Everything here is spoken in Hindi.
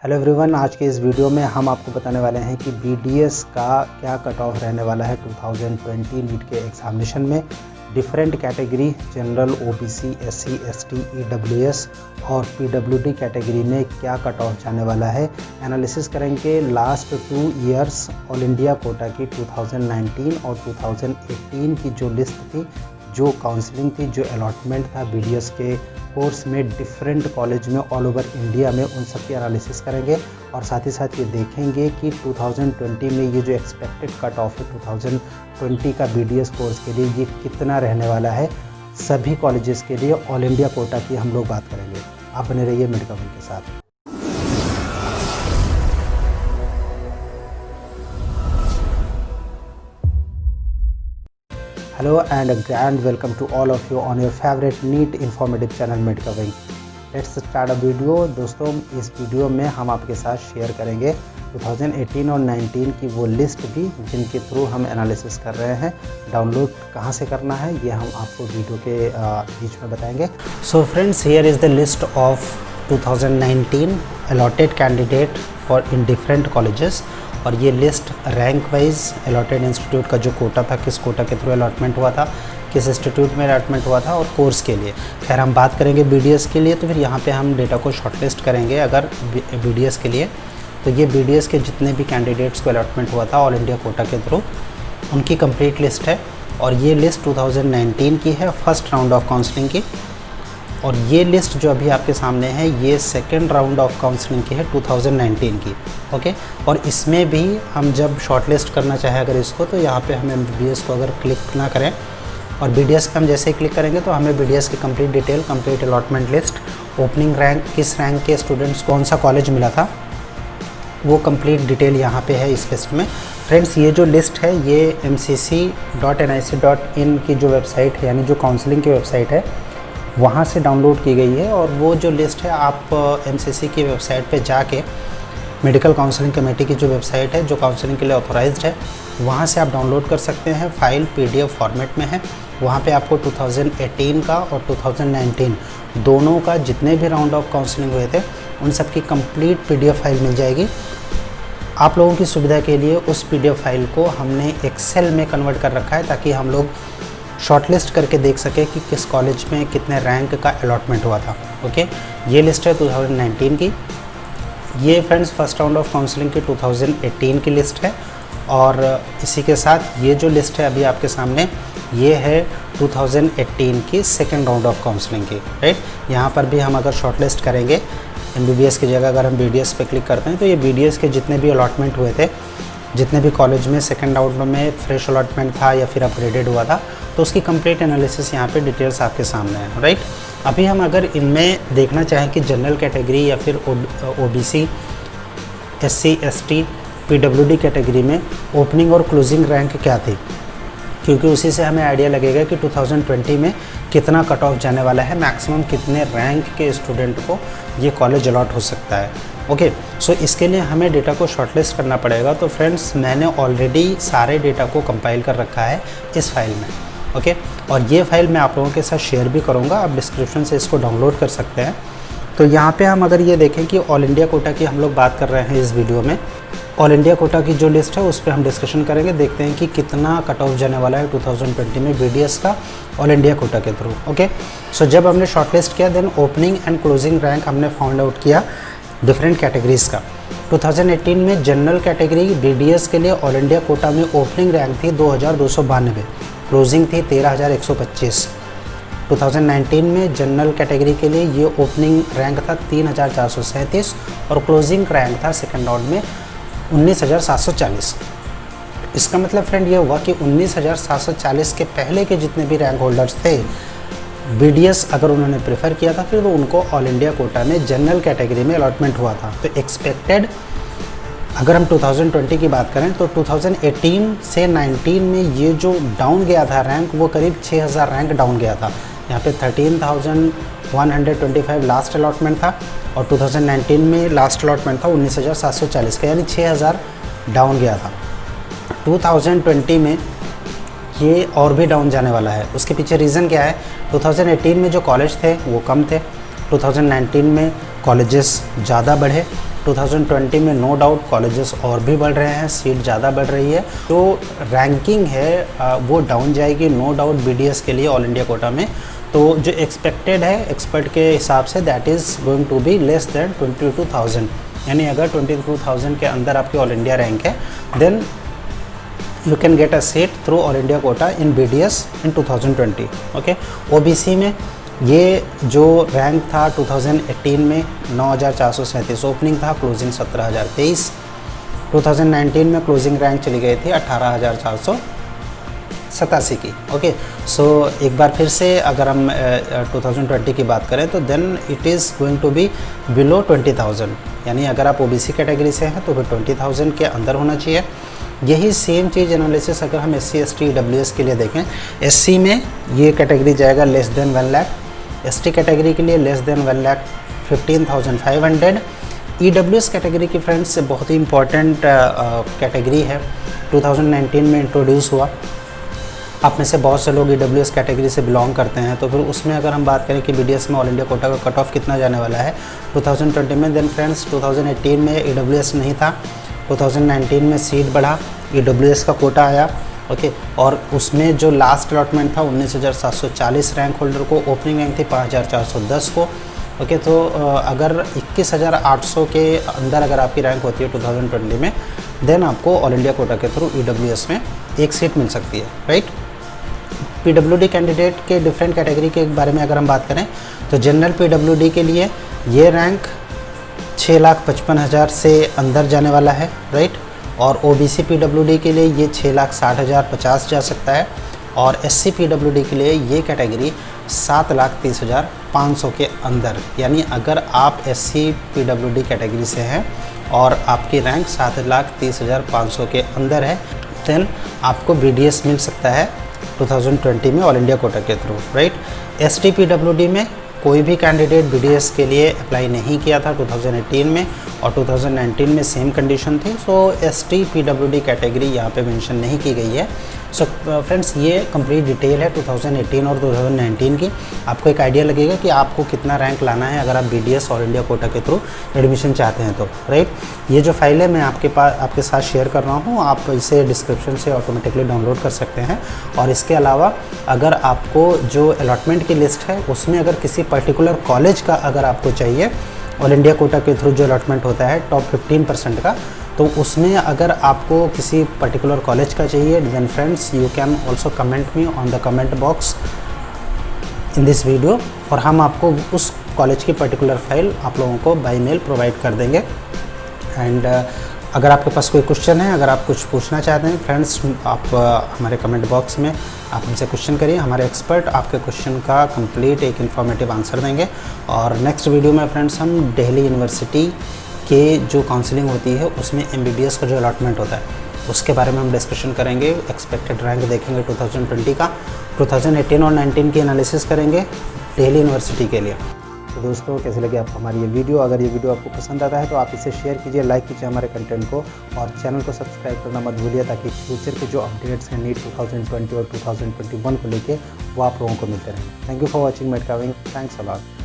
हेलो एवरीवन, आज के इस वीडियो में हम आपको बताने वाले हैं कि बीडीएस का क्या कट ऑफ रहने वाला है 2020 नीट के एग्जामिनेशन में। Different category general, OBC, SC, ST, EWS और पीडब्ल्यूडी कैटेगरी में क्या कट ऑफ जाने वाला है, एनालिसिस करेंगे। Last 2 years all India Kota की 2019 और 2018 की जो लिस्ट थी, जो काउंसलिंग थी, जो अलॉटमेंट था बीडीएस के कोर्स में डिफरेंट कॉलेज में ऑल ओवर इंडिया में, उन सब की एनालिसिस करेंगे और साथ ही साथ ये देखेंगे कि 2020 में ये जो एक्सपेक्टेड कट ऑफ है 2020 का बीडीएस कोर्स के लिए ये कितना रहने वाला है। सभी कॉलेजेस के लिए ऑल इंडिया कोटा की हम लोग बात करेंगे। आप बने रहिए NEET कवरिंग के साथ। Hello and a grand welcome to all of you on your favorite NEET informative channel NEET covering. Let's start a video. दोस्तों, इस वीडियो में हम आपके साथ शेयर करेंगे 2018 और 19 की वो लिस्ट भी जिनके थ्रू हम एनालिसिस कर रहे हैं। डाउनलोड कहाँ से करना है ये हम आपको वीडियो के बीच में बताएंगे। So friends, here is the list of 2019 allotted candidate for in different colleges. और ये list rank wise allotted institute का जो कोटा था, किस कोटा के थ्रू अलॉटमेंट हुआ था, किस इंस्टीट्यूट में अलॉटमेंट हुआ था और कोर्स के लिए। खैर, हम बात करेंगे बीडीएस के लिए, तो फिर यहाँ पे हम डेटा को शॉर्टलिस्ट करेंगे। अगर बीडीएस के लिए, तो ये बीडीएस के जितने भी कैंडिडेट्स को अलॉटमेंट हुआ था ऑल इंडिया कोटा के थ्रू, उनकी कंप्लीट लिस्ट है। और ये लिस्ट 2019 की है, फर्स्ट राउंड ऑफ काउंसलिंग की। और ये लिस्ट जो अभी आपके सामने है, ये सेकेंड राउंड ऑफ काउंसलिंग की है 2019 की। ओके, और इसमें भी हम जब शॉर्टलिस्ट करना चाहें अगर इसको, तो यहाँ पे हम MBBS को अगर क्लिक ना करें और BDS पे हम जैसे ही क्लिक करेंगे तो हमें BDS की complete detail, complete allotment list, opening rank, किस रैंक के स्टूडेंट्स कौन सा कॉलेज मिला था, वो कंप्लीट डिटेल यहाँ पे है इस लिस्ट में। फ्रेंड्स, ये जो लिस्ट है ये mcc.nic.in की जो वेबसाइट है, यानी जो काउंसलिंग की वेबसाइट है, वहाँ से डाउनलोड की गई है। और वो जो लिस्ट है आप MCC की वेबसाइट पे जाके, मेडिकल काउंसलिंग कमेटी की जो वेबसाइट है, जो काउंसलिंग के लिए ऑथोराइज्ड है, वहाँ से आप डाउनलोड कर सकते हैं। फाइल PDF फॉर्मेट में है। वहाँ पे आपको 2018 का और 2019 दोनों का जितने भी राउंड ऑफ काउंसलिंग हुए थे, उन सब की कंप्लीट PDF फाइल मिल जाएगी। आप लोगों की सुविधा के लिए उस PDF फाइल को हमने एक्सेल में कन्वर्ट कर रखा है, ताकि हम लोग शॉर्टलिस्ट करके देख सके कि किस कॉलेज में कितने रैंक का अलॉटमेंट हुआ था। ओके, ये लिस्ट है 2019 की। ये friends first round of counselling की 2018 की लिस्ट है। और इसी के साथ ये जो लिस्ट है अभी आपके सामने, ये है 2018 की सेकेंड राउंड ऑफ काउंसलिंग की। राइट, यहाँ पर भी हम अगर शॉर्टलिस्ट करेंगे MBBS की जगह अगर हम BDS पे क्लिक करते हैं, तो ये BDS के जितने भी अलॉटमेंट हुए थे, जितने भी कॉलेज में सेकेंड राउंड में फ्रेश अलॉटमेंट था या फिर अपग्रेडेड हुआ था, तो उसकी कंप्लीट एनालिसिस यहाँ पे डिटेल्स आपके सामने है। राइट, अभी हम अगर इनमें देखना चाहें कि जनरल कैटेगरी या फिर OBC, SC, ST, PWD category में ओपनिंग और क्लोजिंग रैंक क्या थी, क्योंकि उसी से हमें आइडिया लगेगा कि 2020 में कितना कट ऑफ जाने वाला है, मैक्सिमम कितने रैंक के स्टूडेंट को ये कॉलेज अलॉट हो सकता है। ओके, सो इसके लिए हमें डेटा को शॉर्टलिस्ट करना पड़ेगा। तो फ्रेंड्स, मैंने ऑलरेडी सारे डेटा को कंपाइल कर रखा है इस फाइल में। ओके, और ये फाइल मैं आप लोगों के साथ शेयर भी करूँगा, आप डिस्क्रिप्शन से इसको डाउनलोड कर सकते हैं। तो यहाँ पे हम अगर ये देखें कि ऑल इंडिया कोटा की हम लोग बात कर रहे हैं इस वीडियो में, ऑल इंडिया कोटा की जो लिस्ट है उस पर हम डिस्कशन करेंगे, देखते हैं कि कितना कट ऑफ जाने वाला है 2020 में BDS का ऑल इंडिया कोटा के थ्रू। ओके, सो जब हमने शॉर्टलिस्ट किया, then opening and closing rank हमने फाउंड आउट किया डिफरेंट कैटेगरीज़ का। 2018 में जनरल कैटेगरी BDS के लिए ऑल इंडिया कोटा में ओपनिंग रैंक थी 2292, क्लोजिंग थी 13225। 2019 में जनरल कैटेगरी के लिए ये ओपनिंग रैंक था 3437 और क्लोजिंग रैंक था सेकेंड राउंड में 19740। इसका मतलब फ्रेंड ये हुआ कि 19740 के पहले के जितने भी रैंक होल्डर्स थे, BDS अगर उन्होंने प्रेफर किया था, फिर तो उनको ऑल इंडिया कोटा में जनरल कैटेगरी में अलॉटमेंट हुआ था। तो एक्सपेक्टेड, अगर हम 2020 की बात करें, तो 2018 से 19 में ये जो डाउन गया था रैंक, वो करीब 6000 रैंक डाउन गया था। यहाँ पे 13,125 लास्ट अलॉटमेंट था और 2019 में लास्ट अलॉटमेंट था 19,740 का, यानी 6000 डाउन गया था। 2020 में ये और भी डाउन जाने वाला है। उसके पीछे रीज़न क्या है? 2018 में जो कॉलेज थे वो कम थे, 2019 में कॉलेजेस ज़्यादा बढ़े 2020 में नो डाउट कॉलेजेस और भी बढ़ रहे हैं, सीट ज़्यादा बढ़ रही है, तो रैंकिंग है वो डाउन जाएगी नो डाउट BDS के लिए ऑल इंडिया कोटा में। तो जो एक्सपेक्टेड है एक्सपर्ट के हिसाब से that is going to be less than 22,000, यानी अगर 22,000 के अंदर आपकी ऑल इंडिया रैंक है then you can get a seat through all India quota in BDS in 2020। Okay, OBC में ये जो रैंक था 2018 में 9,437 ओपनिंग था, क्लोजिंग 17,023। 2019 में क्लोजिंग रैंक चली गई थी 18,487 की। ओके, सो एक बार फिर से अगर हम 2020 की बात करें तो then it is going to be below 20,000, यानी अगर आप OBC कैटेगरी से हैं तो फिर 20,000 के अंदर होना चाहिए। यही सेम चीज़ एनालिसिस अगर हम SC ST EWS के लिए देखें, SC में ये कैटेगरी जाएगा less than 1 lakh, ST category के लिए लेस देन 1,15,500। EWS कैटेगरी की फ्रेंड्स बहुत ही इंपॉर्टेंट कैटेगरी है, 2019 में इंट्रोड्यूस हुआ। आप में से बहुत से लोग EWS कैटेगरी से बिलोंग करते हैं, तो फिर उसमें अगर हम बात करें कि BDS में ऑल इंडिया कोटा का कट ऑफ कितना जाने वाला है 2020 में, देन फ्रेंड्स 2018 में EWS नहीं था, 2019 में सीट बढ़ा, EWS का कोटा आया। ओके, और उसमें जो लास्ट अलॉटमेंट था 19,740 रैंक होल्डर को, ओपनिंग रैंक थी 5,410 को। ओके, तो अगर 21,800 के अंदर अगर आपकी रैंक होती है 2020 में, देन आपको ऑल इंडिया कोटा के थ्रू EWS में एक सीट मिल सकती है, राइट। PWD कैंडिडेट के डिफरेंट कैटेगरी के बारे में अगर हम बात करें तो जनरल PWD के लिए ये रैंक 6,55,000 से अंदर जाने वाला है, राइट। और OBC PWD के लिए ये 6,60,050 जा सकता है, और SC PWD के लिए ये कैटेगरी 7,30,500 के अंदर, यानी अगर आप SC PWD कैटेगरी से हैं और आपकी रैंक 7,30,500 के अंदर है, देन आपको BDS मिल सकता है 2020 में ऑल इंडिया कोटा के थ्रू, राइट। ST PWD में कोई भी कैंडिडेट BDS के लिए अप्लाई नहीं किया था 2018 में, और 2019 में सेम कंडीशन थी, सो ST PWD कैटेगरी यहाँ पे मेंशन नहीं की गई है। सो फ्रेंड्स, ये कंप्लीट डिटेल है 2018 और 2019 की। आपको एक आइडिया लगेगा कि आपको कितना रैंक लाना है अगर आप BDS ऑल इंडिया कोटा के थ्रू एडमिशन चाहते हैं तो, राइट। ये जो फाइल है मैं आपके साथ शेयर कर रहा हूँ, आप इसे डिस्क्रिप्शन से ऑटोमेटिकली डाउनलोड कर सकते हैं। और इसके अलावा अगर आपको जो अलॉटमेंट की लिस्ट है उसमें अगर किसी पर्टिकुलर कॉलेज का अगर आपको चाहिए ऑल इंडिया कोटा के थ्रू जो अलॉटमेंट होता है टॉप 15% का, तो उसमें अगर आपको किसी पर्टिकुलर कॉलेज का चाहिए, then friends you can also comment me on the comment box in this video, और हम आपको उस कॉलेज की पर्टिकुलर फाइल आप लोगों को बाय मेल प्रोवाइड कर देंगे। एंड अगर आपके पास कोई क्वेश्चन है, अगर आप कुछ पूछना चाहते हैं फ्रेंड्स, आप हमारे कमेंट बॉक्स में आप हमसे क्वेश्चन करिए, हमारे एक्सपर्ट आपके क्वेश्चन का कंप्लीट एक इन्फॉर्मेटिव आंसर देंगे। और नेक्स्ट वीडियो में फ्रेंड्स हम दिल्ली यूनिवर्सिटी के जो काउंसलिंग होती है उसमें MBBS का जो अलॉटमेंट होता है उसके बारे में हम डिस्कशन करेंगे, एक्सपेक्टेड रैंक देखेंगे 2020 का, 2018 और 19 की एनालिसिस करेंगे दिल्ली यूनिवर्सिटी के लिए। तो दोस्तों, कैसे लगे आपको हमारी ये वीडियो? अगर ये वीडियो आपको पसंद आता है तो आप इसे शेयर कीजिए, लाइक कीजिए हमारे कंटेंट को, और चैनल को सब्सक्राइब करना मत भूलिए, ताकि फ्यूचर के जो अपडेट्स हैं NEET 2020 और 2021 को लेके वो आप लोगों को मिलते रहें। थैंक यू फॉर वॉचिंग मेट कविंग, थैंक्स अ लॉट।